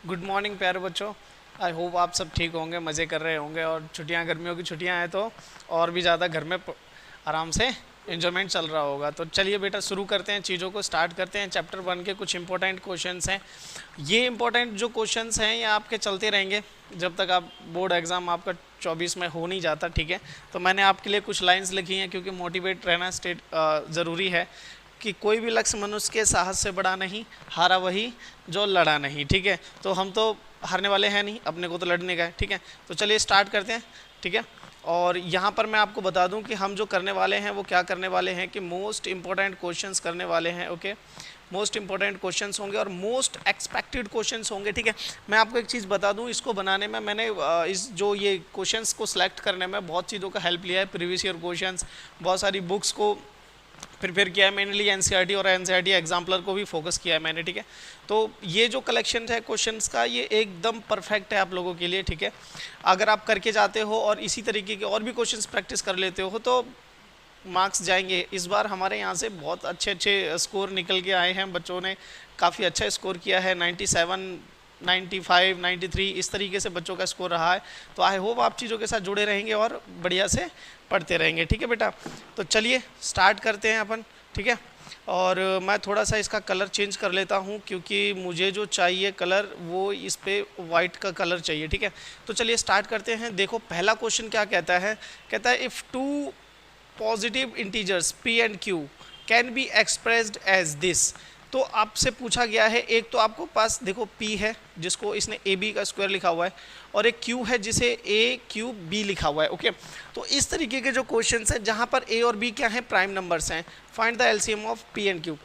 Good morning प्यारे बच्चों। I hope आप सब ठीक होंगे, मज़े कर रहे होंगे और छुट्टियां, गर्मियों की छुट्टियां हैं तो और भी ज़्यादा घर में आराम से इन्जॉयमेंट चल रहा होगा। तो चलिए बेटा शुरू करते हैं, चीज़ों को स्टार्ट करते हैं। चैप्टर 1 के कुछ इंपॉर्टेंट क्वेश्चंस हैं। ये इंपॉर्टेंट जो क्वेश्चंस हैं ये आपके चलते रहेंगे जब तक आप बोर्ड एग्ज़ाम आपका 24 में हो नहीं जाता, ठीक है। तो मैंने आपके लिए कुछ लाइन्स लिखी हैं क्योंकि मोटिवेट रहना ज़रूरी है कि कोई भी लक्ष्य मनुष्य के साहस से बड़ा नहीं, हारा वही जो लड़ा नहीं, ठीक है। तो हम तो हारने वाले हैं नहीं, अपने को तो लड़ने का है, ठीक है। तो चलिए स्टार्ट करते हैं, ठीक है। और यहाँ पर मैं आपको बता दूं कि हम जो करने वाले हैं वो क्या करने वाले हैं कि मोस्ट इंपॉर्टेंट क्वेश्चंस करने वाले हैं, ओके। मोस्ट इंपॉर्टेंट क्वेश्चंस होंगे और मोस्ट एक्सपेक्टेड क्वेश्चंस होंगे, ठीक है। मैं आपको एक चीज़ बता दूं, इसको बनाने में मैंने इस जो ये क्वेश्चंस को सिलेक्ट करने में बहुत चीज़ों का हेल्प लिया है। प्रीवियस ईयर क्वेश्चंस, बहुत सारी बुक्स को प्रिपेयर किया है, मेनली एनसीईआरटी और एनसीईआरटी एग्जाम्पलर को भी फोकस किया है मैंने, ठीक है। तो ये जो कलेक्शन है क्वेश्चंस का ये एकदम परफेक्ट है आप लोगों के लिए, ठीक है। अगर आप करके जाते हो और इसी तरीके के और भी क्वेश्चंस प्रैक्टिस कर लेते हो तो मार्क्स जाएंगे। इस बार हमारे यहाँ से बहुत अच्छे अच्छे स्कोर निकल के आए हैं, बच्चों ने काफ़ी अच्छा स्कोर किया है। 97, 95, 93 इस तरीके से बच्चों का स्कोर रहा है। तो आई होप आप चीज़ों के साथ जुड़े रहेंगे और बढ़िया से पढ़ते रहेंगे, ठीक है बेटा। तो चलिए स्टार्ट करते हैं अपन, ठीक है। और मैं थोड़ा सा इसका कलर चेंज कर लेता हूँ क्योंकि मुझे जो चाहिए कलर वो इस पे वाइट का कलर चाहिए, ठीक है। तो चलिए स्टार्ट करते हैं। देखो पहला क्वेश्चन क्या कहता है, कहता है if two positive integers p and q can be expressed as this. तो आपसे पूछा गया है, एक तो आपको पास देखो p है जिसको इसने ए बी का स्क्वायर लिखा हुआ है और एक q है जिसे ए क्यू बी लिखा हुआ है, ओके। तो इस तरीके के जो क्वेश्चंस हैं जहां पर a और b क्या हैं, प्राइम नंबर्स हैं। Find the LCM of p and q।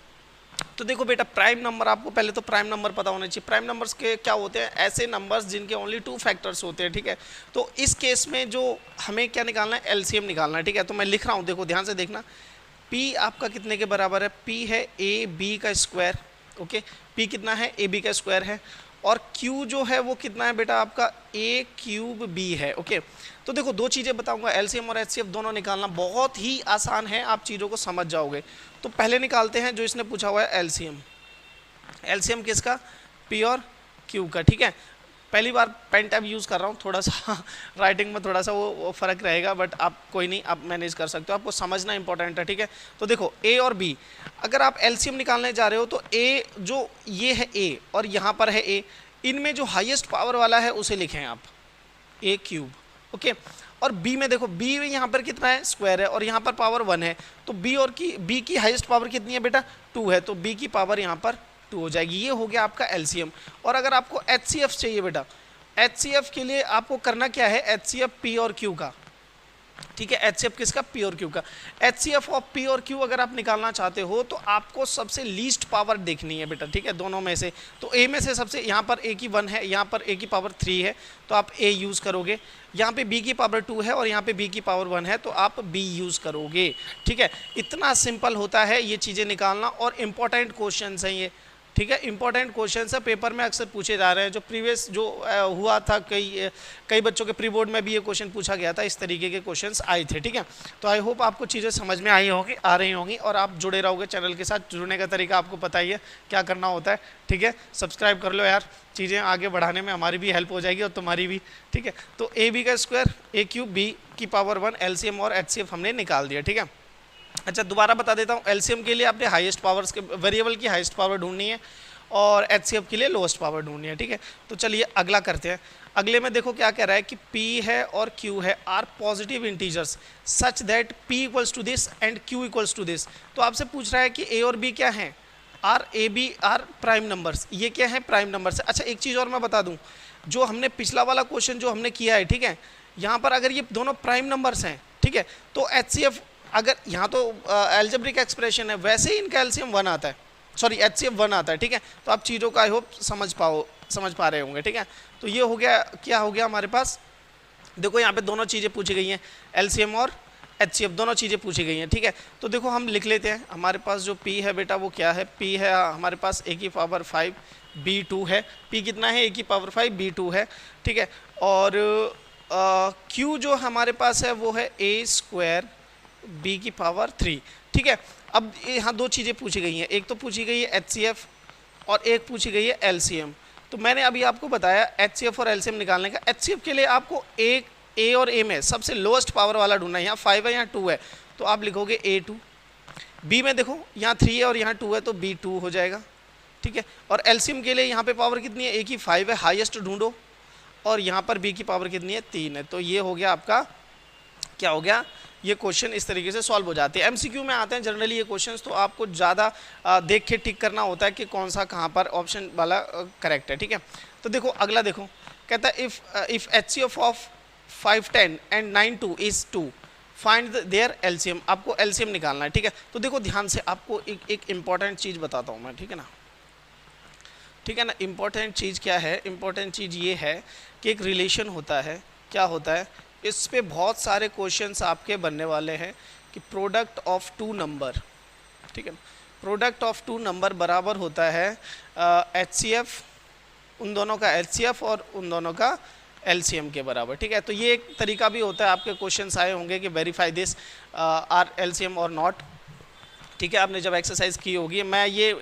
तो देखो बेटा प्राइम नंबर, आपको पहले तो प्राइम नंबर पता होना चाहिए। प्राइम नंबर्स के क्या होते हैं, ऐसे नंबर्स जिनके ओनली 2 फैक्टर्स होते हैं, ठीक है। तो इस केस में जो हमें क्या निकालना है, एलसीएम निकालना है, ठीक है। तो मैं लिख रहा हूँ, देखो ध्यान से देखना। p आपका कितने के बराबर है, p है ए बी का स्क्वायर, ओके। p कितना है, ए बी का स्क्वायर है। और q जो है वो कितना है बेटा आपका a क्यूब b है, ओके। तो देखो दो चीज़ें बताऊंगा, एलसीएम और एचसीएफ दोनों निकालना बहुत ही आसान है, आप चीज़ों को समझ जाओगे। तो पहले निकालते हैं जो इसने पूछा हुआ है एलसीएम। एलसीएम किसका, p और q का, ठीक है। पहली बार पेन टैब यूज़ कर रहा हूँ, थोड़ा सा राइटिंग में थोड़ा सा वो फ़र्क रहेगा, बट आप कोई नहीं, आप मैनेज कर सकते हो। आपको समझना इंपॉर्टेंट है, ठीक है। तो देखो a और b, अगर आप एलसीएम निकालने जा रहे हो तो a जो ये है a और यहाँ पर है a, इनमें जो हाईएस्ट पावर वाला है उसे लिखें आप a क्यूब, ओके। और b में देखो b में यहाँ पर कितना है, स्क्वायर है और यहाँ पर पावर 1 है। तो b की हाईएस्ट पावर कितनी है बेटा, 2 है। तो b की पावर यहाँ पर 2 हो जाएगी। ये हो गया आपका एलसीएम। और अगर आपको एचसीएफ चाहिए बेटा, एचसीएफ के लिए आपको करना क्या है, एचसीएफ पी और क्यू का, ठीक है। एचसीएफ किसका, पी और क्यू का। एचसीएफ ऑफ पी और क्यू अगर आप निकालना चाहते हो तो आपको सबसे लीस्ट पावर देखनी है बेटा, ठीक है, दोनों में से। तो ए में से सबसे, यहाँ पर ए की 1 है, यहाँ पर ए की पावर 3 है, तो आप ए यूज़ करोगे। यहाँ पे बी की पावर 2 है और यहाँ पे बी की पावर 1 है, तो आप बी यूज़ करोगे, ठीक है। इतना सिंपल होता है ये चीज़ें निकालना। और इम्पॉर्टेंट क्वेश्चन हैं ये, ठीक है। इंपॉर्टेंट क्वेश्चन है, पेपर में अक्सर पूछे जा रहे हैं। जो प्रीवियस जो हुआ था, कई बच्चों के प्री बोर्ड में भी ये क्वेश्चन पूछा गया था, इस तरीके के क्वेश्चंस आए थे, ठीक है। तो आई होप आपको चीज़ें समझ में आई होगी, आ रही होंगी और आप जुड़े रहोगे चैनल के साथ। जुड़ने का तरीका आपको पता ही है क्या करना होता है, ठीक है। सब्सक्राइब कर लो यार, चीज़ें आगे बढ़ाने में हमारी भी हेल्प हो जाएगी और तुम्हारी भी, ठीक है। तो ए बी का स्क्वायर, ए क्यूब, बी की पावर 1, एलसीएम और एचसीएफ हमने निकाल दिया, ठीक है। अच्छा दोबारा बता देता हूँ, एलसीएम के लिए आपने हाईएस्ट पावर्स के वेरिएबल की हाईएस्ट पावर ढूंढनी है और एचसीएफ के लिए लोएस्ट पावर ढूंढनी है, ठीक है। तो चलिए अगला करते हैं। अगले में देखो क्या कह रहा है कि p है और q है, are positive integers such that p equals to this and q equals to this. तो आपसे पूछ रहा है कि a और b क्या हैं, are A B are prime numbers, ये क्या है, प्राइम नंबर्स। अच्छा एक चीज़ और मैं बता दूं, जो हमने पिछला वाला क्वेश्चन जो हमने किया है, ठीक है, यहाँ पर अगर ये दोनों प्राइम नंबर्स हैं, ठीक है, तो एचसीएफ, अगर यहाँ तो एल्जेब्रिक एक्सप्रेशन है, वैसे ही इनका एलसीएम 1 आता है, सॉरी एचसीएफ 1 आता है, ठीक है। तो आप चीज़ों का आई होप समझ पा रहे होंगे, ठीक है। तो ये हो गया, क्या हो गया हमारे पास, देखो यहाँ पे दोनों चीज़ें पूछी गई हैं, एलसीएम और एचसीएफ दोनों चीज़ें पूछी गई हैं, ठीक है। तो देखो हम लिख लेते हैं, हमारे पास जो p है बेटा वो क्या है, p है हमारे पास a की पावर 5 b2 है। p कितना है, a की पावर 5 b2 है, ठीक है। और q जो हमारे पास है वो है a स्क्वायर b की पावर 3, ठीक है। अब यहाँ दो चीज़ें पूछी गई हैं, एक तो पूछी गई है एचसीएफ और एक पूछी गई है एलसीएम। तो मैंने अभी आपको बताया HCF और LCM निकालने का। HCF के लिए आपको एक A और A में सबसे लोएस्ट पावर वाला ढूंढना है। यहाँ 5 है, यहाँ 2 है, तो आप लिखोगे A2। B में देखो यहाँ 3 है और यहाँ 2 है, तो B2 हो जाएगा, ठीक है। और LCM के लिए यहाँ पे पावर कितनी है, A की 5 है, हाईएस्ट ढूंढो, और यहाँ पर B की पावर कितनी है, 3 है। तो ये हो गया आपका, क्या हो गया, ये क्वेश्चन इस तरीके से सॉल्व हो जाते हैं। MCQ में आते हैं जनरली ये क्वेश्चंस, तो आपको ज़्यादा देख के टिक करना होता है कि कौन सा कहाँ पर ऑप्शन वाला करेक्ट है, ठीक है। तो देखो अगला देखो, कहता है if HCF of 510 and 92 is 2 find their LCM। आपको LCM निकालना है, ठीक है। तो देखो ध्यान से, आपको एक इम्पॉर्टेंट चीज़ बताता हूँ मैं, ठीक है ना, ठीक है ना। इम्पॉर्टेंट चीज़ क्या है, इम्पॉर्टेंट चीज़ ये है कि एक रिलेशन होता है, क्या होता है, इस पे बहुत सारे क्वेश्चंस आपके बनने वाले हैं कि प्रोडक्ट ऑफ टू नंबर, ठीक है, प्रोडक्ट ऑफ टू नंबर बराबर होता है HCF, उन दोनों का HCF और उन दोनों का LCM के बराबर, ठीक है। तो ये एक तरीका भी होता है, आपके क्वेश्चंस आए होंगे कि वेरीफाई दिस आर LCM और नॉट, ठीक है। आपने जब एक्सरसाइज की होगी, मैं ये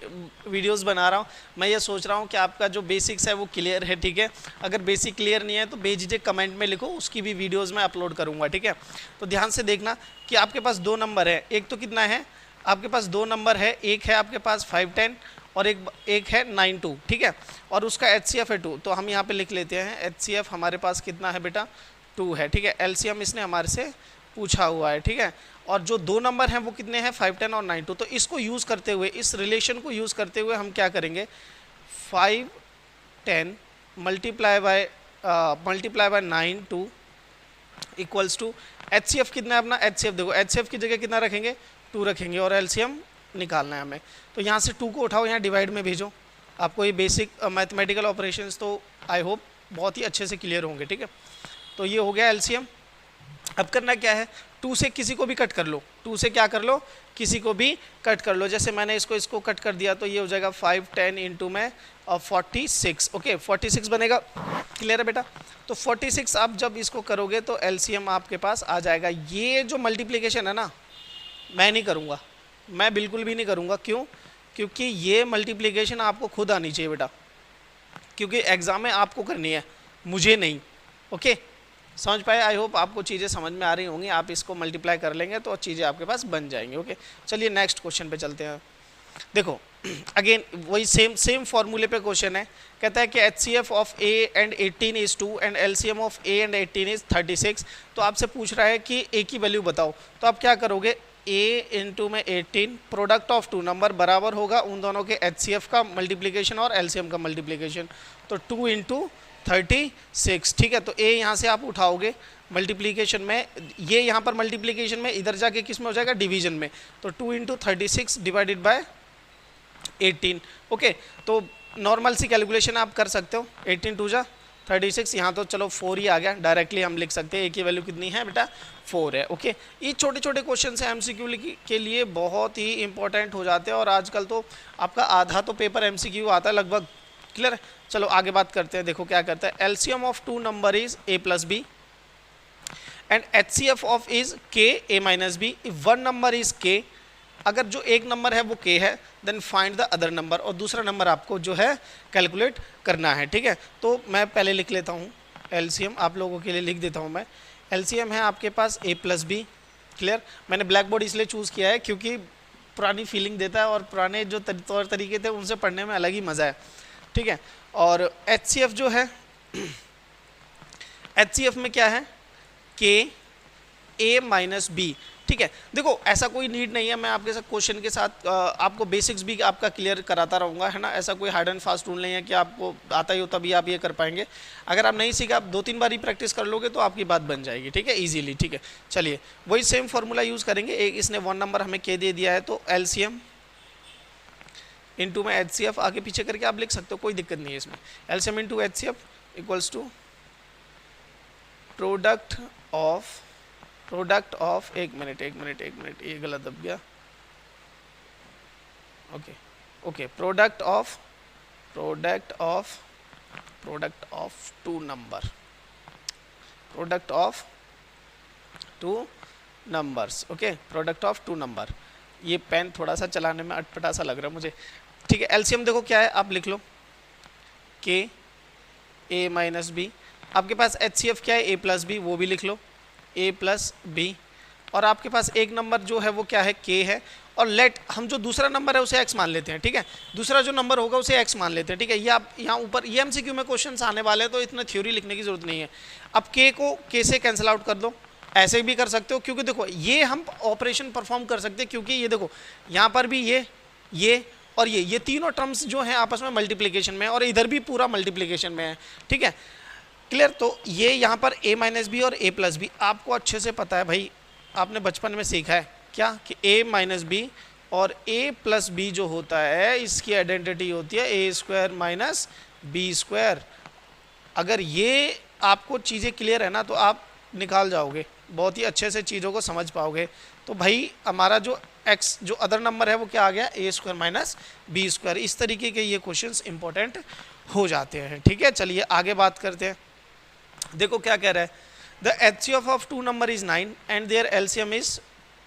वीडियोस बना रहा हूँ, मैं ये सोच रहा हूँ कि आपका जो बेसिक्स है वो क्लियर है, ठीक है। अगर बेसिक क्लियर नहीं है तो बेझिझक कमेंट में लिखो, उसकी भी वीडियोस मैं अपलोड करूँगा, ठीक है। तो ध्यान से देखना कि आपके पास दो नंबर है, एक तो कितना है, आपके पास दो नंबर है, एक है आपके पास 510 और एक है 92, ठीक है, और उसका HCF है 2। तो हम यहाँ पर लिख लेते हैं HCF हमारे पास कितना है बेटा, 2 है, ठीक है। LCM इसने हमारे से पूछा हुआ है, ठीक है। और जो दो नंबर हैं वो कितने हैं, 510 और 92। तो इसको यूज़ करते हुए, इस रिलेशन को यूज़ करते हुए हम क्या करेंगे, 510 multiply by 92 equals to HCF कितना है अपना, HCF देखो, HCF की जगह कितना रखेंगे, 2 रखेंगे, और LCM निकालना है हमें। तो यहाँ से 2 को उठाओ, यहाँ डिवाइड में भेजो। आपको ये बेसिक मैथमेटिकल ऑपरेशंस तो आई होप बहुत ही अच्छे से क्लियर होंगे, ठीक है। तो ये हो गया LCM। अब करना क्या है, 2 से किसी को भी कट कर लो, 2 से क्या कर लो, किसी को भी कट कर लो। जैसे मैंने इसको कट कर दिया, तो ये हो जाएगा 510 इंटू में 46, ओके 46 बनेगा, क्लियर है बेटा। तो 46 आप जब इसको करोगे तो LCM आपके पास आ जाएगा। ये जो मल्टीप्लिकेशन है ना, मैं नहीं करूँगा, मैं बिल्कुल भी नहीं करूँगा। क्यों, क्योंकि ये मल्टीप्लिकेशन आपको खुद आनी चाहिए बेटा, क्योंकि एग्ज़ाम में आपको करनी है, मुझे नहीं, ओके। समझ पाए, आई होप आपको चीज़ें समझ में आ रही होंगी। आप इसको मल्टीप्लाई कर लेंगे तो चीज़ें आपके पास बन जाएंगी, ओके। चलिए नेक्स्ट क्वेश्चन पे चलते हैं। देखो अगेन वही सेम फॉर्मूले पे क्वेश्चन है। कहता है कि HCF of A and 18 is 2 and LCM of A and 18 is 36। तो आपसे पूछ रहा है कि A की वैल्यू बताओ। तो आप क्या करोगे, A इंटू में 18 प्रोडक्ट ऑफ टू नंबर बराबर होगा उन दोनों के HCF का मल्टीप्लिकेशन और LCM का मल्टीप्लिकेशन। तो 2 इंटू 36, ठीक है। तो A यहाँ से आप उठाओगे मल्टीप्लिकेशन में, ये यहाँ पर मल्टीप्लिकेशन में, इधर जाके किस में हो जाएगा, डिवीजन में। तो 2 इंटू 36 डिवाइडेड बाय 18, ओके। तो नॉर्मल सी कैलकुलेशन आप कर सकते हो, 18 2 जा 36, यहाँ तो चलो 4 ही आ गया, डायरेक्टली हम लिख सकते हैं। A की वैल्यू कितनी है बेटा, 4 है, ओके। ये छोटे छोटे क्वेश्चन से MCQ के लिए बहुत ही इंपॉर्टेंट हो जाते हैं, और आजकल तो आपका आधा तो पेपर MCQ आता है लगभग, क्लियर है। चलो आगे बात करते हैं। देखो क्या करता है, LCM of two number is A plus B and HCF of is K A minus B। If one number is K, अगर जो एक नंबर है वो K है, then find the other number, और दूसरा नंबर आपको जो है कैलकुलेट करना है, ठीक है। तो मैं पहले लिख लेता हूँ LCM, आप लोगों के लिए लिख देता हूँ मैं। LCM है आपके पास A प्लस B, क्लियर। मैंने ब्लैक बोर्ड इसलिए चूज़ किया है क्योंकि पुरानी फीलिंग देता है, और पुराने जो तौर तरीके थे उनसे पढ़ने में अलग ही मज़ा है, ठीक है। और HCF जो है, HCF में क्या है, K A माइनस B, ठीक है। देखो ऐसा कोई नीड नहीं है, मैं आपके साथ क्वेश्चन के साथ आपको बेसिक्स भी आपका क्लियर कराता रहूँगा, है ना। ऐसा कोई हार्ड एंड फास्ट रूल नहीं है कि आपको आता ही हो तभी आप ये कर पाएंगे। अगर आप नहीं सीखा, आप 2-3 बार ही प्रैक्टिस कर लोगे तो आपकी बात बन जाएगी, ठीक है, इजीली, ठीक है। चलिए वही सेम फार्मूला यूज़ करेंगे। एक इसने 1 नंबर हमें K दे दिया है, तो LCM इंटू में HCF आगे पीछे करके आप लिख सकते हो, कोई दिक्कत नहीं है इसमें। LCM into HCF equals to product of एक मिनट, ये गलत दब गया, okay product of two numbers, okay, product of two number. ये पेन थोड़ा सा चलाने में अटपटा सा लग रहा है मुझे, ठीक है। LCM देखो क्या है, आप लिख लो K ए माइनस बी। आपके पास HCF क्या है, ए प्लस बी, वो भी लिख लो, ए प्लस बी। और आपके पास एक नंबर जो है वो क्या है, के है। और लेट हम जो दूसरा नंबर है उसे एक्स मान लेते हैं, ठीक है, दूसरा जो नंबर होगा उसे एक्स मान लेते हैं, ठीक है। ये आप यहाँ ऊपर ये MCQ में क्वेश्चंस आने वाले हैं तो इतना थ्योरी लिखने की जरूरत नहीं है। अब के को के से कैंसिल आउट कर दो, ऐसे भी कर सकते हो, क्योंकि देखो ये हम ऑपरेशन परफॉर्म कर सकते हैं, क्योंकि ये देखो यहाँ पर भी ये और ये तीनों टर्म्स जो हैं आपस में मल्टीप्लिकेशन में है, और इधर भी पूरा मल्टीप्लिकेशन में है, ठीक है, क्लियर। तो ये यहाँ पर a माइनस बी और a प्लस बी आपको अच्छे से पता है भाई, आपने बचपन में सीखा है क्या कि a माइनस बी और a प्लस बी जो होता है इसकी आइडेंटिटी होती है a square minus B square. अगर ये आपको चीज़ें क्लियर है ना तो आप निकाल जाओगे, बहुत ही अच्छे से चीज़ों को समझ पाओगे। तो भाई हमारा जो x जो अदर नंबर है वो क्या आ गया, a square minus B square. इस तरीके के ये क्वेश्चंस इंपॉर्टेंट हो जाते हैं, ठीक है। चलिए आगे बात करते हैं। देखो क्या कह रहा है, the HCF of two number is 9 and their LCM is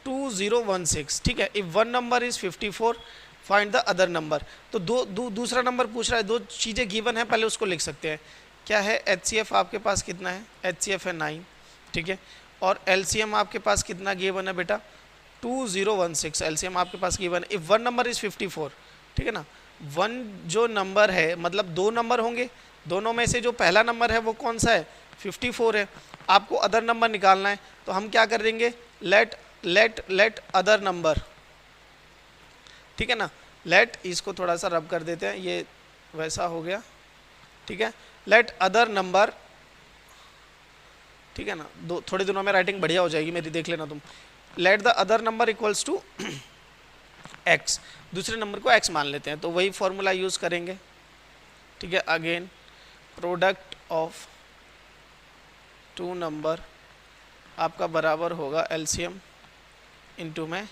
2016, ठीक है। If one number is 54 find the other number. तो दूसरा नंबर पूछ रहा है, दो चीज़ें गिवन है, पहले उसको लिख सकते हैं। क्या है, HCF आपके पास कितना है, HCF है 9, ठीक है, और LCM आपके पास कितना गिवन है बेटा, 2016 LCM आपके पास given. If one number is 54, ठीक है ना, वन जो नंबर है मतलब दो नंबर होंगे, दोनों में से जो पहला नंबर है वो कौन सा है, 54 है। आपको अदर नंबर निकालना है तो हम क्या कर देंगे, लेट अदर नंबर, ठीक है ना, लेट, इसको थोड़ा सा रब कर देते हैं, ये वैसा हो गया, ठीक है, लेट अदर नंबर, ठीक है ना, थोड़े दिनों में राइटिंग बढ़िया हो जाएगी मेरी, देख लेना तुम। Let the other number equals to x, दूसरे नंबर को x मान लेते हैं, तो वही फॉर्मूला यूज करेंगे, ठीक है। Again product of two number आपका बराबर होगा LCM इंटू में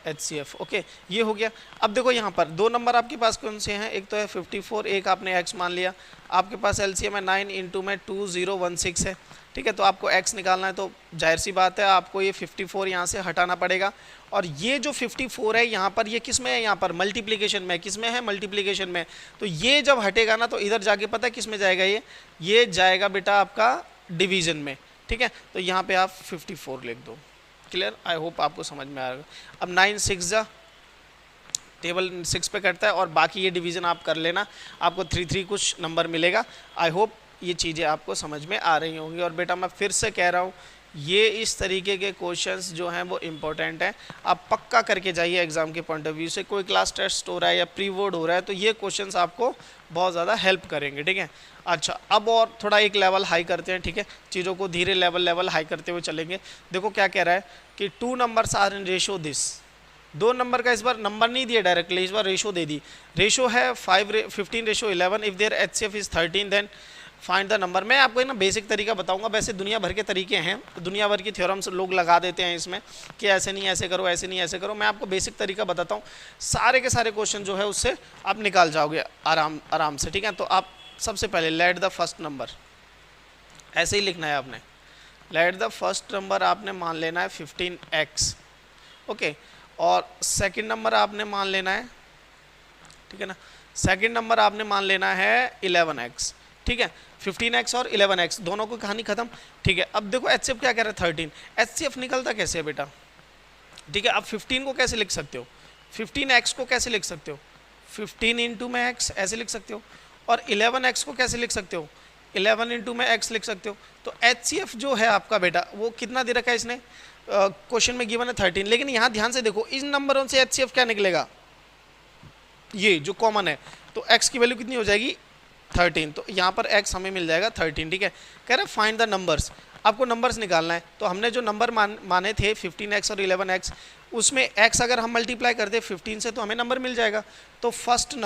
HCF, ओके, ये हो गया। अब देखो यहाँ पर दो नंबर आपके पास कौन से हैं, एक तो है 54, एक आपने x मान लिया, आपके पास LCM है 9 इंटू में 2016 है, ठीक है। तो आपको x निकालना है, तो जाहिर सी बात है आपको ये 54 यहाँ से हटाना पड़ेगा, और ये जो 54 है यहाँ पर, ये किस में है, यहाँ पर मल्टीप्लिकेशन में, किस में है, मल्टीप्लिकेशन में। तो ये जब हटेगा ना तो इधर जाके पता है किस में जाएगा, ये जाएगा बेटा आपका डिवीजन में, ठीक है। तो यहाँ पे आप 54 लिख दो, क्लियर। आई होप आपको समझ में आएगा। अब 9 6 जा टेबल 6 पे कटता है, और बाकी ये डिवीज़न आप कर लेना, आपको 3 3 कुछ नंबर मिलेगा। आई होप ये चीज़ें आपको समझ में आ रही होंगी। और बेटा मैं फिर से कह रहा हूँ, ये इस तरीके के क्वेश्चंस जो हैं वो इम्पोर्टेंट हैं, आप पक्का करके जाइए एग्जाम के पॉइंट ऑफ व्यू से। कोई क्लास टेस्ट हो रहा है या प्री बोर्ड हो रहा है तो ये क्वेश्चंस आपको बहुत ज़्यादा हेल्प करेंगे, ठीक है। अच्छा, अब और थोड़ा एक लेवल हाई करते हैं, ठीक है, चीज़ों को धीरे लेवल हाई करते हुए चलेंगे। देखो क्या कह रहा है कि two numbers are in ratio this, दो नंबर का इस बार नंबर नहीं दिया डायरेक्टली, इस बार रेशो दे दी। रेशो है 15:11। If their HCF is 13 then find the number. मैं आपको ना बेसिक तरीका बताऊंगा, वैसे दुनिया भर के तरीके हैं, दुनिया भर की थ्योरम्स लोग लगा देते हैं इसमें कि ऐसे नहीं ऐसे करो, ऐसे नहीं ऐसे करो। मैं आपको बेसिक तरीका बताता हूँ, सारे के सारे क्वेश्चन जो है उससे आप निकाल जाओगे आराम से, ठीक है। तो आप सबसे पहले लेट द फर्स्ट नंबर, ऐसे ही लिखना है आपने, लेट द फर्स्ट नंबर आपने मान लेना है 15x, ओके, और सेकंड नंबर आपने मान लेना है, ठीक है ना, सेकंड नंबर आपने मान लेना है 11x, ठीक है। 15x और 11x दोनों को कहानी खत्म, ठीक है। अब देखो HCF क्या कह रहा है 13, HCF निकलता कैसे है बेटा, ठीक है। अब 15 को कैसे लिख सकते हो, 15x को कैसे लिख सकते हो, 15 इंटू में x ऐसे लिख सकते हो, और 11x को कैसे लिख सकते हो, 11 इंटू में x लिख सकते हो। तो HCF जो है आपका बेटा वो कितना दे रखा है इसने, क्वेश्चन में गिवन है 13, लेकिन यहाँ ध्यान से देखो इन नंबरों से HCF क्या निकलेगा, ये जो कॉमन है, तो x की वैल्यू कितनी हो जाएगी 13, तो यहाँ पर x हमें मिल जाएगा 13, ठीक है। कह रहे फाइंड द नंबर्स, आपको नंबर्स निकालना है। तो हमने जो नंबर माने थे 15x और 11x, उसमें x अगर हम मल्टीप्लाई करते 15 से तो हमें नंबर मिल जाएगा। तो फर्स्ट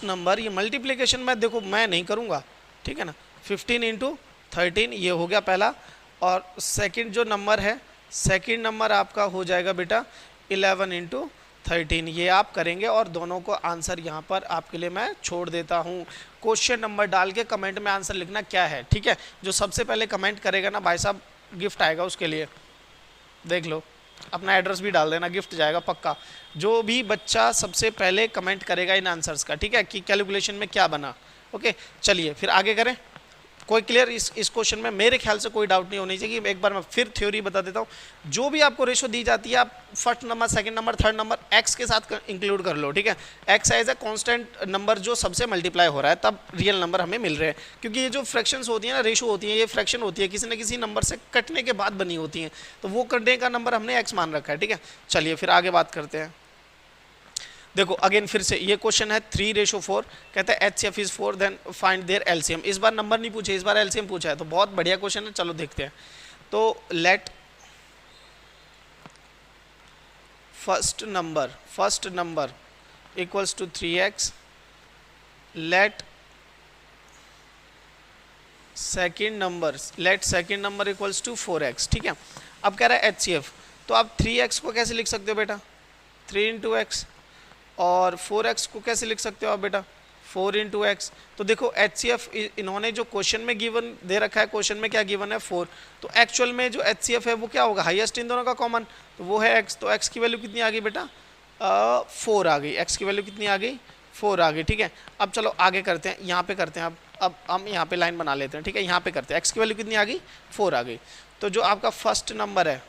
नंबर ये मल्टीप्लिकेशन में देखो मैं नहीं करूँगा, ठीक है ना, 15 इंटू 13 ये हो गया पहला, और सेकंड जो नंबर है, सेकंड नंबर आपका हो जाएगा बेटा 11 इंटू 13, ये आप करेंगे। और दोनों को आंसर यहाँ पर आपके लिए मैं छोड़ देता हूँ। क्वेश्चन नंबर डाल के कमेंट में आंसर लिखना क्या है, ठीक है। जो सबसे पहले कमेंट करेगा ना भाई साहब गिफ्ट आएगा उसके लिए, देख लो। अपना एड्रेस भी डाल देना, गिफ्ट जाएगा पक्का। जो भी बच्चा सबसे पहले कमेंट करेगा इन आंसर्स का, ठीक है, कि कैलकुलेशन में क्या बना। ओके चलिए फिर आगे करें। कोई क्लियर इस क्वेश्चन में? मेरे ख्याल से कोई डाउट नहीं होनी चाहिए। एक बार मैं फिर थ्योरी बता देता हूँ। जो भी आपको रेशो दी जाती है, आप first number, second number, third number X के साथ इंक्लूड कर लो, ठीक है। X as a constant number जो सबसे मल्टीप्लाई हो रहा है, तब रियल नंबर हमें मिल रहे हैं। क्योंकि ये जो फ्रैक्शंस होती है ना, रेशो होती है, ये फ्रैक्शन होती है, किसी न किसी नंबर से कटने के बाद बनी होती हैं, तो वो कटने का नंबर हमने एक्स मान रखा है, ठीक है। चलिए फिर आगे बात करते हैं। देखो अगेन फिर से ये क्वेश्चन है 3:4, कहता है HCF is 4 then find their LCM। इस बार नंबर नहीं पूछे, इस बार LCM पूछा है, तो बहुत बढ़िया क्वेश्चन है। चलो देखते हैं। तो let first number equals to 3x, let second number equals to 4x, ठीक है। अब कह रहा है HCF, तो आप 3x को कैसे लिख सकते हो बेटा? 3 × x, और 4x को कैसे लिख सकते हो आप बेटा? 4 × x। तो देखो HCF इन्होंने जो क्वेश्चन में गिवन दे रखा है, क्वेश्चन में क्या गिवन है? 4। तो एक्चुअल में जो HCF है वो क्या होगा? हाईएस्ट इन दोनों का कॉमन, तो वो है x। तो x की वैल्यू कितनी आ गई बेटा? 4 आ गई। x की वैल्यू कितनी आ गई? 4 आ गई, ठीक है। अब चलो आगे करते हैं, यहाँ पे करते हैं। अब हम यहाँ पे लाइन बना लेते हैं, ठीक है। यहाँ पे करते हैं, x की वैल्यू कितनी आ गई? 4 आ गई। तो जो आपका फर्स्ट नंबर है,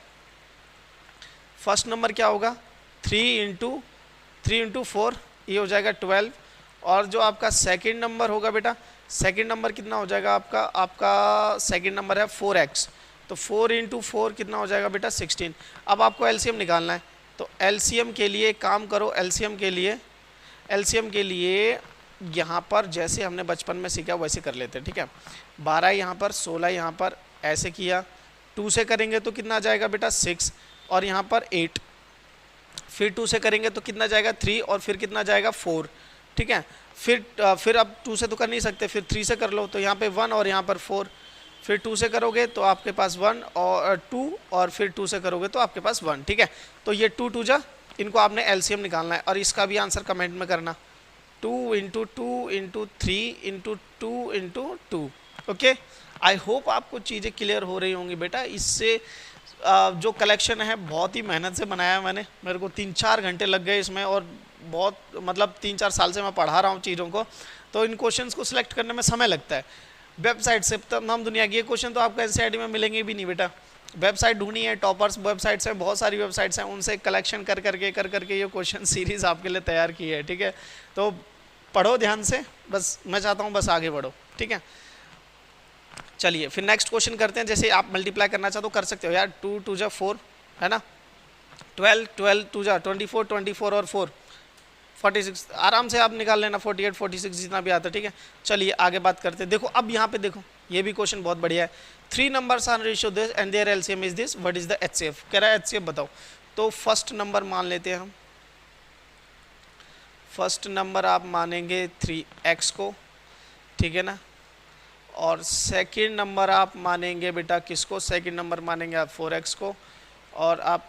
फर्स्ट नंबर क्या होगा? 3 × 4, ये हो जाएगा 12। और जो आपका सेकंड नंबर होगा बेटा, सेकंड नंबर कितना हो जाएगा आपका सेकंड नंबर है 4x, तो 4 × 4 कितना हो जाएगा बेटा? 16। अब आपको एलसीएम निकालना है, तो एलसीएम के लिए काम करो। एलसीएम के लिए यहाँ पर जैसे हमने बचपन में सीखा वैसे कर लेते हैं, ठीक है। 12 यहाँ पर, 16 यहाँ पर, ऐसे किया। 2 से करेंगे तो कितना जाएगा बेटा? 6, और यहाँ पर 8। फिर 2 से करेंगे तो कितना जाएगा? 3, और फिर कितना जाएगा? 4, ठीक है। फिर अब 2 से तो कर नहीं सकते, फिर 3 से कर लो, तो यहाँ पे 1 और यहाँ पर 4। फिर 2 से करोगे तो आपके पास 1 और 2, और फिर 2 से करोगे तो आपके पास 1, ठीक है। तो ये 2 2 जा, इनको आपने एलसीएम निकालना है, और इसका भी आंसर कमेंट में करना। 2 × 2 × 3 × 2 × 2। ओके, आई होप आपको चीज़ें क्लियर हो रही होंगी बेटा। इससे जो कलेक्शन है बहुत ही मेहनत से बनाया है मैंने, मेरे को 3-4 घंटे लग गए इसमें, और बहुत मतलब 3-4 साल से मैं पढ़ा रहा हूँ चीज़ों को, तो इन क्वेश्चंस को सिलेक्ट करने में समय लगता है। वेबसाइट से तमाम दुनिया की, ये क्वेश्चन तो आपको एनसीईआरटी में मिलेंगे भी नहीं बेटा। वेबसाइट ढूंढी है, टॉपर्स वेबसाइट्स है, बहुत सारी वेबसाइट्स हैं, उनसे कलेक्शन कर करके ये क्वेश्चन सीरीज़ आपके लिए तैयार की है, ठीक है। तो पढ़ो ध्यान से, बस मैं चाहता हूँ बस आगे बढ़ो, ठीक है। चलिए फिर नेक्स्ट क्वेश्चन करते हैं। जैसे आप मल्टीप्लाई करना चाहते हो कर सकते हो यार। 2 2 जा 4 है ना, 12 12 2 जा 24 24 और 4 46, आराम से आप निकाल लेना। 48 46 जितना भी आता है, ठीक है। चलिए आगे बात करते हैं। देखो अब यहाँ पे देखो, ये भी क्वेश्चन बहुत बढ़िया है। 3 numbers are ratio this and their LCM is this, what is the HCF? कह रहा है एचसीएफ बताओ। तो फर्स्ट नंबर मान लेते हैं हम, फर्स्ट नंबर आप मानेंगे 3x को, ठीक है ना। और सेकंड नंबर आप मानेंगे बेटा किसको? सेकंड नंबर मानेंगे आप 4x को। और आप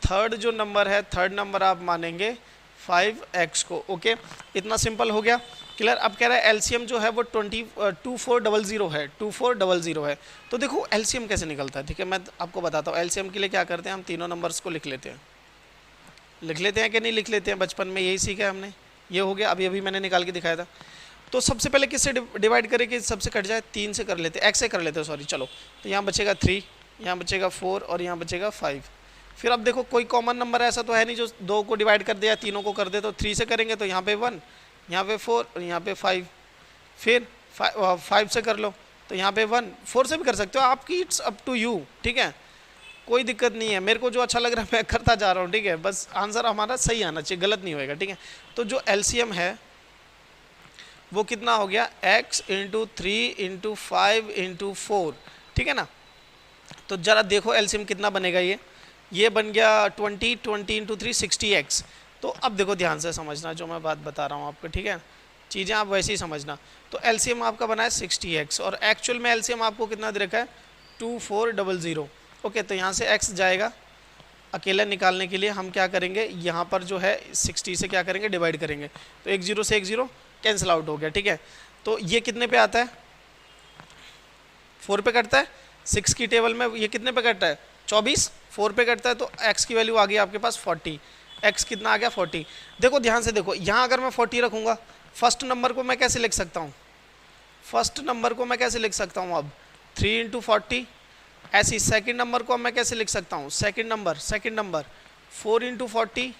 थर्ड जो नंबर है, थर्ड नंबर आप मानेंगे 5x को। ओके, इतना सिंपल हो गया, क्लियर। अब कह रहा है एलसीएम जो है वो 2400 है, 2400 है। तो देखो एलसीएम कैसे निकलता है, ठीक है, मैं आपको बताता हूँ। एलसीएम के लिए क्या करते हैं, हम तीनों नंबर्स को लिख लेते हैं कि नहीं लिख लेते हैं? बचपन में यही सीखा है हमने। ये हो गया, अभी मैंने निकाल के दिखाया था। तो सबसे पहले किससे डिवाइड करें कि सबसे कट जाए? 3 से कर लेते हैं, x से कर लेते हैं, सॉरी। चलो, तो यहाँ बचेगा 3, यहाँ बचेगा 4 और यहाँ बचेगा 5। फिर अब देखो कोई कॉमन नंबर ऐसा तो है नहीं जो 2 को डिवाइड कर दे या तीनों को कर दे। तो 3 से करेंगे तो यहाँ पे 1, यहाँ पे 4 और यहाँ पे 5। फिर 5 से कर लो तो यहाँ पे 1, 4 से भी कर सकते हो, आपकी इट्स अप टू यू, ठीक है, कोई दिक्कत नहीं है। मेरे को जो अच्छा लग रहा है मैं करता जा रहा हूँ, ठीक है। बस आंसर हमारा सही आना चाहिए, गलत नहीं होएगा, ठीक है। तो जो एलसीएम है वो कितना हो गया? x × 3 × 5 × 4, ठीक है ना। तो जरा देखो एलसीएम कितना बनेगा। ये बन गया 20 × 3 60x। तो अब देखो ध्यान से समझना जो मैं बात बता रहा हूँ आपको, ठीक है, चीज़ें आप वैसे ही समझना। तो एलसीएम आपका बना है 60x, और एक्चुअल में एलसीएम आपको कितना दे रखा है? 2400। ओके, तो यहाँ से x जाएगा, अकेला निकालने के लिए हम क्या करेंगे, यहाँ पर जो है 60 से क्या करेंगे? डिवाइड करेंगे। तो 1 0 से 1 0 कैंसिल आउट हो गया, ठीक है। तो ये कितने पे आता है? 4 पे कटता है। 6 की टेबल में ये कितने पे कटता है? 24 4 पे कटता है तो x की वैल्यू आ गई आपके पास 40। x कितना आ गया 40। देखो ध्यान से देखो, यहाँ अगर मैं 40 रखूँगा, फर्स्ट नंबर को मैं कैसे लिख सकता हूँ, फर्स्ट नंबर को मैं कैसे लिख सकता हूँ अब 3 इंटू 40। ऐसी सेकंड नंबर को मैं कैसे लिख सकता हूँ, सेकंड नंबर 4 इंटू 40।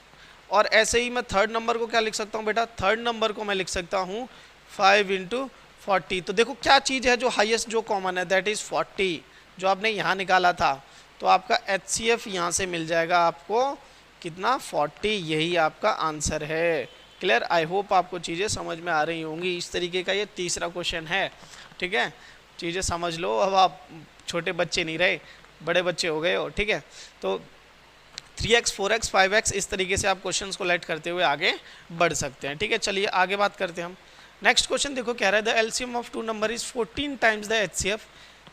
और ऐसे ही मैं थर्ड नंबर को क्या लिख सकता हूँ बेटा, थर्ड नंबर को मैं लिख सकता हूँ 5 इंटू 40। तो देखो क्या चीज़ है जो हाईएस्ट जो कॉमन है, दैट इज़ 40, जो आपने यहाँ निकाला था। तो आपका HCF यहाँ से मिल जाएगा आपको कितना, 40। यही आपका आंसर है। क्लियर, आई होप आपको चीज़ें समझ में आ रही होंगी। इस तरीके का ये तीसरा क्वेश्चन है, ठीक है। चीज़ें समझ लो, अब आप छोटे बच्चे नहीं रहे, बड़े बच्चे हो गए हो, ठीक है। तो 3x 4x 5x इस तरीके से आप क्वेश्चंस को लेट करते हुए आगे बढ़ सकते हैं, ठीक है। चलिए आगे बात करते हैं हम। नेक्स्ट क्वेश्चन देखो, कह रहा है the LCM of two number is 14 times the HCF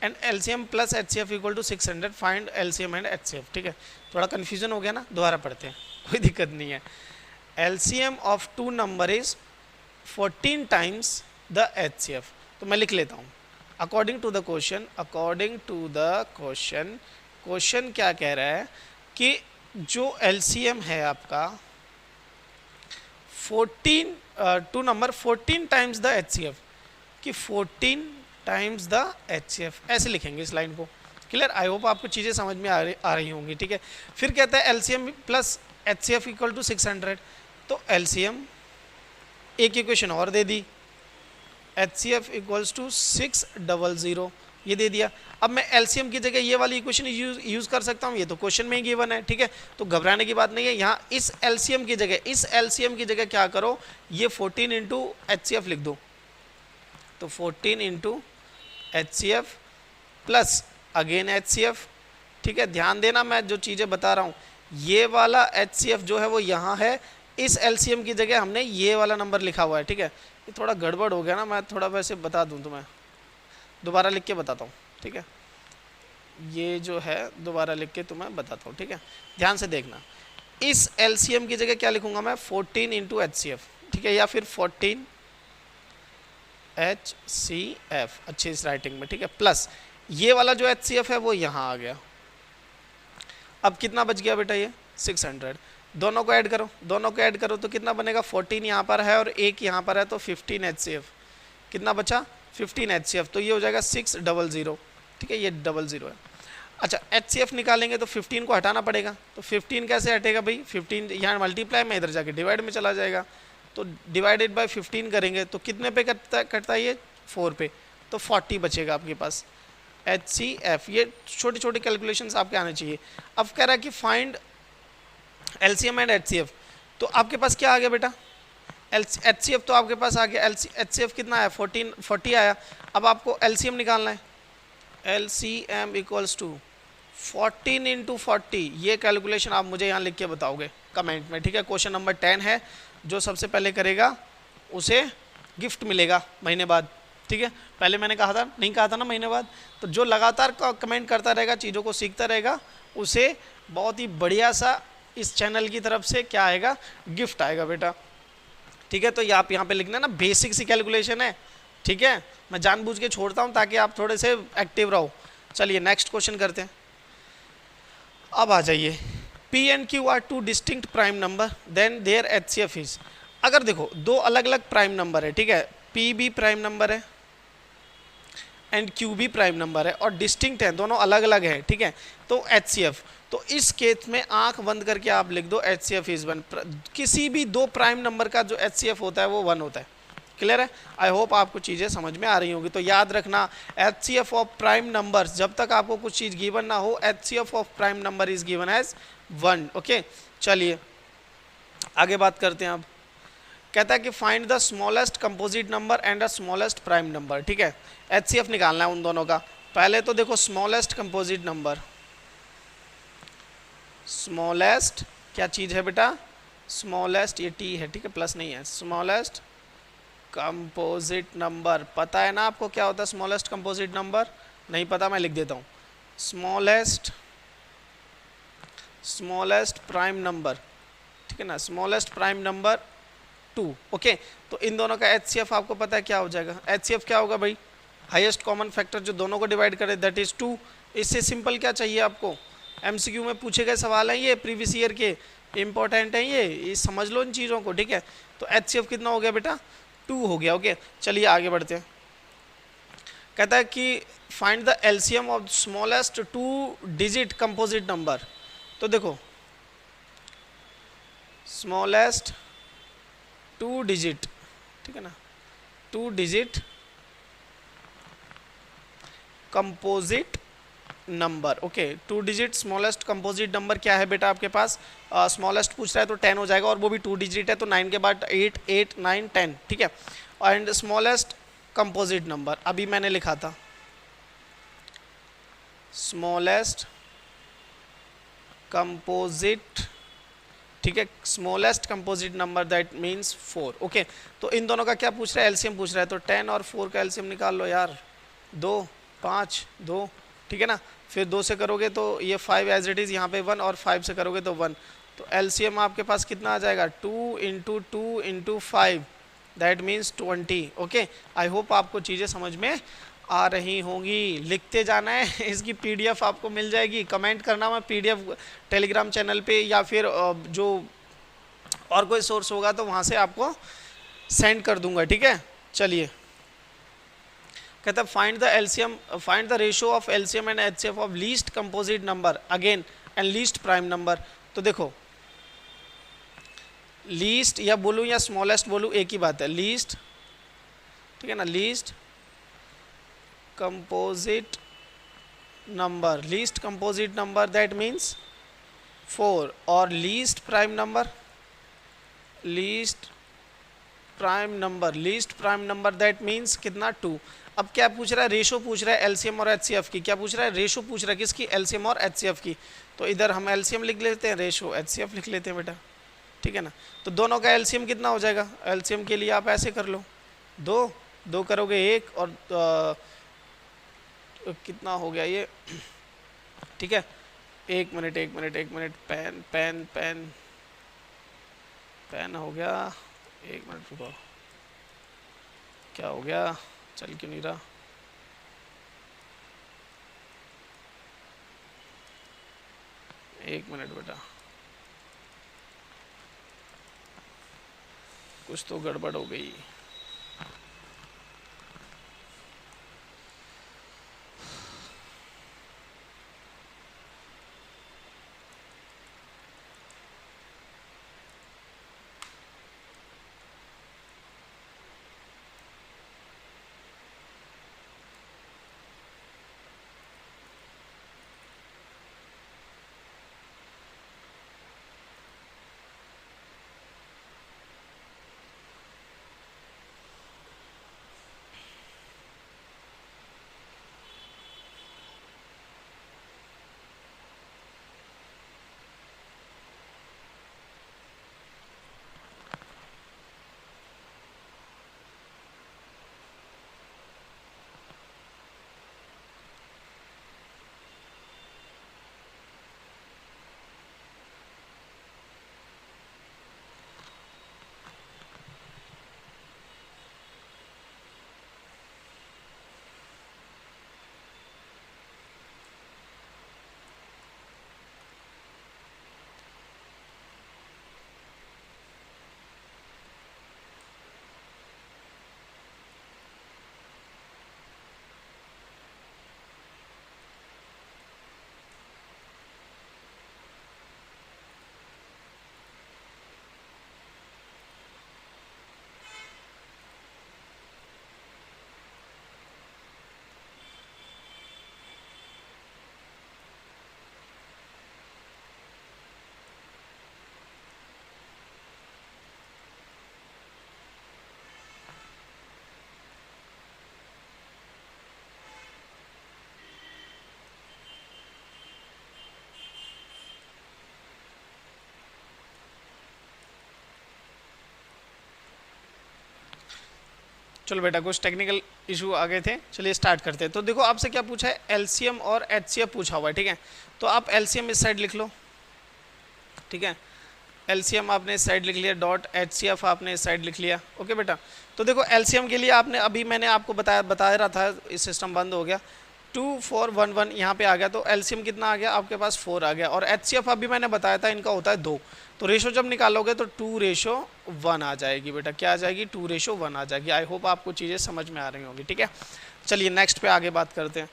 and LCM plus HCF equal to 600, find LCM and HCF, ठीक है। थोड़ा कन्फ्यूजन हो गया ना, दोबारा पढ़ते हैं, कोई दिक्कत नहीं है। LCM of two number is 14 times the HCF, तो मैं लिख लेता हूँ according to the question. Question क्या कह रहा है कि जो LCM है आपका 2 नंबर 14 टाइम्स द HCF, कि 14 टाइम्स द HCF ऐसे लिखेंगे इस लाइन को। क्लियर, आई होप आपको चीज़ें समझ में आ रही होंगी, ठीक है। फिर कहता है LCM plus HCF equal to 600, तो LCM एक इक्वेशन और दे दी, HCF इक्वल्स टू 600, ये दे दिया। अब मैं LCM की जगह ये वाली इक्वेशन यूज़ कर सकता हूँ, ये तो क्वेश्चन में ही गिवन है, ठीक है। तो घबराने की बात नहीं है। यहाँ इस LCM की जगह क्या करो, ये 14 इंटू HCF लिख दो। तो 14 into HCF plus again HCF, ठीक है। ध्यान देना, मैं जो चीज़ें बता रहा हूँ, ये वाला HCF जो है वो यहाँ है, इस LCM की जगह हमने ये वाला नंबर लिखा हुआ है, ठीक है। ये थोड़ा गड़बड़ हो गया ना, मैं थोड़ा वैसे बता दूँ तुम्हें, दोबारा लिख के बताता हूँ, ठीक है। ये जो है दोबारा लिख के तुम्हें बताता हूँ, ठीक है। ध्यान से देखना, इस LCM की जगह क्या लिखूंगा मैं, 14 इंटू HCF, ठीक है, या फिर 14 HCF, अच्छी इस राइटिंग में, ठीक है। प्लस ये वाला जो HCF है वो यहाँ आ गया। अब कितना बच गया बेटा, ये 600। दोनों को ऐड करो तो कितना बनेगा, 14 यहाँ पर है और एक यहाँ पर है, तो 15 HCF। कितना बचा, 15 HCF, तो ये हो जाएगा 600, ठीक है, ये 00 है। अच्छा, HCF निकालेंगे तो 15 को हटाना पड़ेगा, तो 15 कैसे हटेगा भाई, 15 यहाँ मल्टीप्लाई में, इधर जाके डिवाइड में चला जाएगा। तो डिवाइडेड बाय 15 करेंगे तो कितने पे कटता है ये, 4 पे, तो 40 बचेगा आपके पास HCF। ये छोटे छोटे कैलकुलेशंस आपके आने चाहिए। अब कह रहा है कि फाइंड LCM एंड HCF, तो आपके पास क्या आ गया बेटा, HCF तो आपके पास आ गया, HCF कितना आया, 40 आया। अब आपको LCM निकालना है, LCM इक्वल्स टू 14 इंटू 40। ये कैलकुलेशन आप मुझे यहाँ लिख के बताओगे कमेंट में, ठीक है। क्वेश्चन नंबर 10 है, जो सबसे पहले करेगा उसे गिफ्ट मिलेगा महीने बाद, ठीक है। पहले मैंने कहा था, नहीं कहा था ना महीने बाद, तो जो लगातार कमेंट करता रहेगा, चीज़ों को सीखता रहेगा, उसे बहुत ही बढ़िया सा इस चैनल की तरफ से क्या आएगा, गिफ्ट आएगा बेटा, ठीक है। तो ये आप यहाँ पे लिखना ना, बेसिक सी कैलकुलेशन है, ठीक है। मैं जानबूझ के छोड़ता हूँ ताकि आप थोड़े से एक्टिव रहो। चलिए नेक्स्ट क्वेश्चन करते हैं। अब आ जाइए, P and Q are two distinct prime number, then their HCF is. अगर देखो दो अलग अलग प्राइम नंबर है, ठीक है, P भी प्राइम नंबर है एंड Q भी प्राइम नंबर है और डिस्टिंक्ट है, दोनों अलग अलग है, ठीक है। तो HCF, तो इस केस में आंख बंद करके आप लिख दो HCF इज 1। किसी भी दो प्राइम नंबर का जो HCF होता है वो 1 होता है। क्लियर है, आई होप आपको चीज़ें समझ में आ रही होंगी। तो याद रखना, HCF ऑफ प्राइम नंबर्स, जब तक आपको कुछ चीज़ गिवन ना हो, HCF of prime number is given as 1। Okay, चलिए आगे बात करते हैं। अब कहता है कि find the smallest composite number and the smallest prime number, ठीक है। HCF निकालना है उन दोनों का। पहले तो देखो स्मॉलेस्ट कंपोजिट नंबर, स्मॉलेस्ट क्या चीज़ है बेटा, स्मॉलेस्ट ये T है, ठीक है, प्लस नहीं है। स्मॉलेस्ट कंपोजिट नंबर, पता है ना आपको क्या होता है स्मॉलेस्ट कंपोजिट नंबर, नहीं पता मैं लिख देता हूँ, स्मॉलेस्ट प्राइम नंबर, ठीक है ना, स्मॉलेस्ट प्राइम नंबर 2। ओके, तो इन दोनों का HCF आपको पता है क्या हो जाएगा, HCF क्या होगा भाई, हाईएस्ट कॉमन फैक्टर जो दोनों को डिवाइड करे, दैट इज 2। इससे सिंपल क्या चाहिए आपको, MCQ में पूछे गए सवाल हैं ये, प्रीवियस ईयर के, इंपॉर्टेंट हैं ये समझ लो इन चीज़ों को, ठीक है। तो HCF कितना हो गया बेटा, 2 हो गया। ओके, चलिए आगे बढ़ते हैं। कहता है कि find the LCM of smallest 2 digit composite number. तो देखो स्मॉलेस्ट 2 डिजिट, ठीक है ना, 2 digit composite number. Okay, 2 digit smallest composite number क्या है बेटा आपके पास, स्मॉलेस्ट पूछ रहा है तो 10 हो जाएगा, और वो भी 2 डिजिट है तो 9 के बाद 8, 8, 9, 10, ठीक है। एंड स्मॉलेस्ट कंपोजिट नंबर अभी मैंने लिखा था, स्मॉलेस्ट कंपोजिट, ठीक है, smallest composite number that means 4। Okay, तो इन दोनों का क्या पूछ रहा है, एलसीएम पूछ रहा है, तो 10 और 4 का एलसीएम निकाल लो यार, 2, 5, 2, ठीक है ना। फिर 2 से करोगे तो ये 5 एज इट इज़, यहाँ पे 1, और 5 से करोगे तो 1, तो एलसीएम आपके पास कितना आ जाएगा, 2 × 2 × 5 that means 20। Okay, I hope आपको चीज़ें समझ में आ रही होंगी। लिखते जाना है, इसकी पीडीएफ आपको मिल जाएगी, कमेंट करना, मैं पीडीएफ टेलीग्राम चैनल पे या फिर जो और कोई सोर्स होगा तो वहाँ से आपको सेंड कर दूंगा, ठीक है। चलिए, कहता है find the LCM, find the ratio of LCM and HCF of least composite number again and least prime number. तो देखो लीस्ट या बोलूँ या स्मॉलेस्ट बोलूँ एक ही बात है, लीस्ट, ठीक है ना, least composite number, least composite number that means 4, और least prime number, least prime number, least prime number that means कितना, 2। अब क्या पूछ रहा है, रेशो पूछ रहा है एलसीएम और एचसीएफ की, क्या पूछ रहा है, रेशो पूछ रहा है किसकी, एलसीएम और एचसीएफ की। तो इधर हम एलसीएम लिख लेते हैं, रेशो एचसीएफ लिख लेते हैं बेटा, ठीक है ना। तो दोनों का एलसीएम कितना हो जाएगा, एलसीएम के लिए आप ऐसे कर लो, 2 करोगे 1, और कितना हो गया ये, ठीक है। 1 minute, 1 minute, 1 minute, pen pen pen pen हो गया, 1 मिनट रुको, क्या हो गया, चल क्यों नहीं रहा, एक मिनट बेटा, कुछ तो गड़बड़ हो गई। चलो बेटा, कुछ टेक्निकल इशू आ गए थे, चलिए स्टार्ट करते हैं। तो देखो आपसे क्या पूछा है, एलसीएम और एचसीएफ पूछा हुआ है, ठीक है। तो आप एलसीएम इस साइड लिख लो, ठीक है, एलसीएम आपने इस साइड लिख लिया, डॉट एचसीएफ आपने इस साइड लिख लिया। ओके बेटा, तो देखो एलसीएम के लिए आपने, अभी मैंने आपको बता रहा था, इस सिस्टम बंद हो गया, 2 4 1 1 यहाँ पे आ गया, तो एलसीएम कितना आ गया आपके पास 4 आ गया। और एचसीएफ अभी मैंने बताया था इनका होता है 2, तो रेशो जब निकालोगे तो 2:1 आ जाएगी बेटा। क्या आ जाएगी? 2:1 आ जाएगी। आई होप आपको चीज़ें समझ में आ रही होंगी, ठीक है। चलिए नेक्स्ट पे आगे बात करते हैं।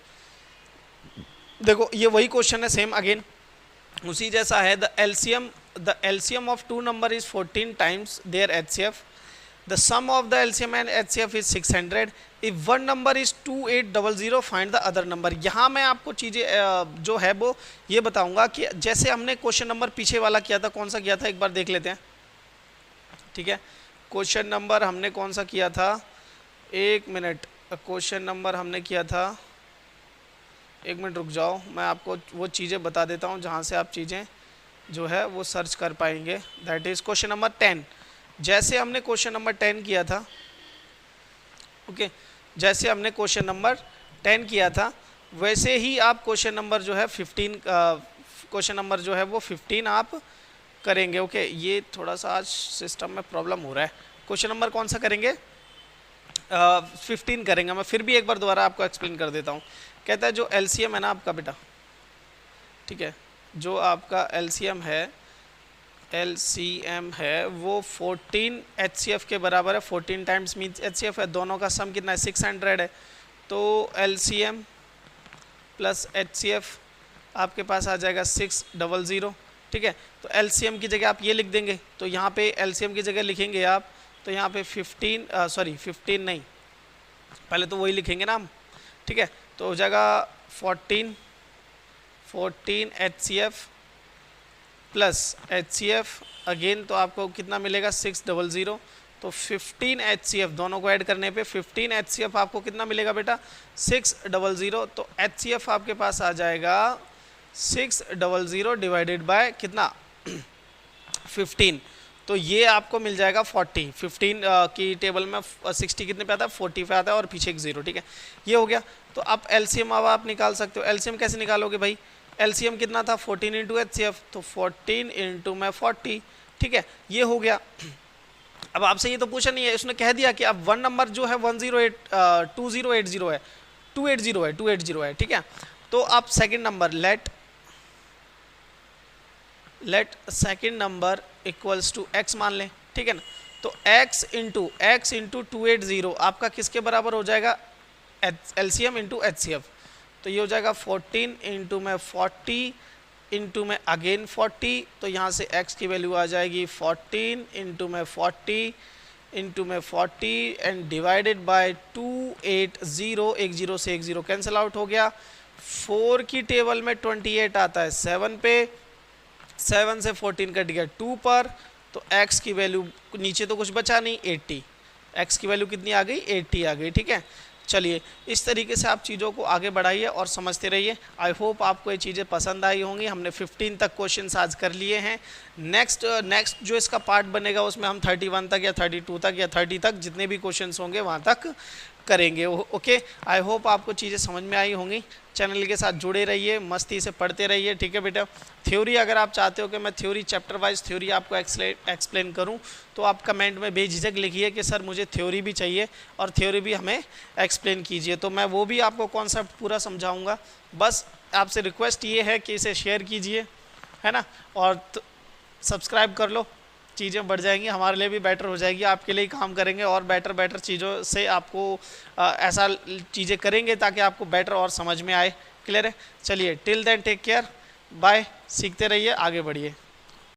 देखो ये वही क्वेश्चन है सेम अगेन, उसी जैसा है। The LCM of 2 number is 14 times their HCF. The sum of the LCM and HCF is 600. If one number is 2800, find the other number. यहाँ मैं आपको चीज़ें जो है वो ये बताऊंगा कि जैसे हमने क्वेश्चन नंबर पीछे वाला किया था, कौन सा किया था एक बार देख लेते हैं, ठीक है। क्वेश्चन नंबर हमने कौन सा किया था, एक मिनट, क्वेश्चन नंबर हमने किया था, एक मिनट रुक जाओ, मैं आपको वो चीज़ें बता देता हूँ जहाँ से आप चीज़ें जो है वो सर्च कर पाएंगे। That is question number 10। जैसे हमने क्वेश्चन नंबर 10 किया था, ओके, जैसे हमने क्वेश्चन नंबर 10 किया था वैसे ही आप क्वेश्चन नंबर जो है 15 क्वेश्चन नंबर जो है वो 15 आप करेंगे, ओके। ये थोड़ा सा आज सिस्टम में प्रॉब्लम हो रहा है। क्वेश्चन नंबर कौन सा करेंगे? 15 करेंगे। मैं फिर भी एक बार दोबारा आपको एक्सप्लेन कर देता हूँ। कहता है जो एलसीएम है ना आपका बेटा, ठीक है, जो आपका एलसीएम है वो 14 एचसीएफ के बराबर है। 14 टाइम्स मीन्स एचसीएफ है, दोनों का सम कितना है? 600 है। तो एलसीएम प्लस एचसीएफ आपके पास आ जाएगा 600, ठीक है। तो एलसीएम की जगह आप ये लिख देंगे, तो यहाँ पे एलसीएम की जगह लिखेंगे आप, तो यहाँ पे 15 नहीं, पहले तो वही लिखेंगे ना हम, ठीक है। तो हो जाएगा 14 एचसीएफ प्लस एचसीएफ अगेन, तो आपको कितना मिलेगा? 600। तो 15 एचसीएफ दोनों को ऐड करने पे 15 एचसीएफ आपको कितना मिलेगा बेटा? 600। तो एचसीएफ आपके पास आ जाएगा 600 डिवाइडेड बाय कितना? 15। तो ये आपको मिल जाएगा 40। 15 की टेबल में 60 कितने पे आता है? 40 पे आता है, और पीछे एक 0, ठीक है। ये हो गया। तो आप एलसीएम अब आप निकाल सकते हो। एलसीएम कैसे निकालोगे भाई? एलसीएम कितना था? 14 इंटू एचसीएफ, तो 14 इंटू में 40, ठीक है। ये हो गया। अब आपसे ये तो पूछा नहीं है, उसने कह दिया कि अब वन नंबर जो है 2080 है, 280 है, ठीक है। तो आप second number let second number equals to x मान लें, ठीक है ना। तो x इंटू 280 आपका किसके बराबर हो जाएगा? LCM into HCF. तो ये हो जाएगा 14 इंटू में 40 इंटू में अगेन 40, तो यहाँ से x की वैल्यू आ जाएगी 14 इंटू में 40 इंटू में 40 एंड डिवाइडेड बाय 280। एक 0 से एक 0 कैंसिल आउट हो गया। 4 की टेबल में 28 आता है 7 पे, 7 से 14 कट गया 2 पर, तो x की वैल्यू नीचे तो कुछ बचा नहीं, 80। x की वैल्यू कितनी आ गई? 80 आ गई, ठीक है। चलिए इस तरीके से आप चीज़ों को आगे बढ़ाइए और समझते रहिए। आई होप आपको ये चीज़ें पसंद आई होंगी। हमने 15 तक क्वेश्चन आज कर लिए हैं। नेक्स्ट जो इसका पार्ट बनेगा उसमें हम 31 तक या 32 तक या 30 तक जितने भी क्वेश्चंस होंगे वहाँ तक करेंगे, ओके। आई होप आपको चीज़ें समझ में आई होंगी। चैनल के साथ जुड़े रहिए, मस्ती से पढ़ते रहिए, ठीक है बेटा। थ्योरी अगर आप चाहते हो कि मैं थ्योरी चैप्टर वाइज थ्योरी आपको एक्सप्लेन करूं, तो आप कमेंट में बेझिझक लिखिए कि सर मुझे थ्योरी भी चाहिए और थ्योरी भी हमें एक्सप्लेन कीजिए, तो मैं वो भी आपको कॉन्सेप्ट पूरा समझाऊंगा। बस आपसे रिक्वेस्ट ये है कि इसे शेयर कीजिए, है ना, और सब्सक्राइब कर लो, चीज़ें बढ़ जाएंगी, हमारे लिए भी बेटर हो जाएगी, आपके लिए काम करेंगे और बेटर चीज़ों से आपको ऐसा चीज़ें करेंगे ताकि आपको बेटर और समझ में आए। क्लियर है? चलिए till then take care, bye. सीखते रहिए, आगे बढ़िए।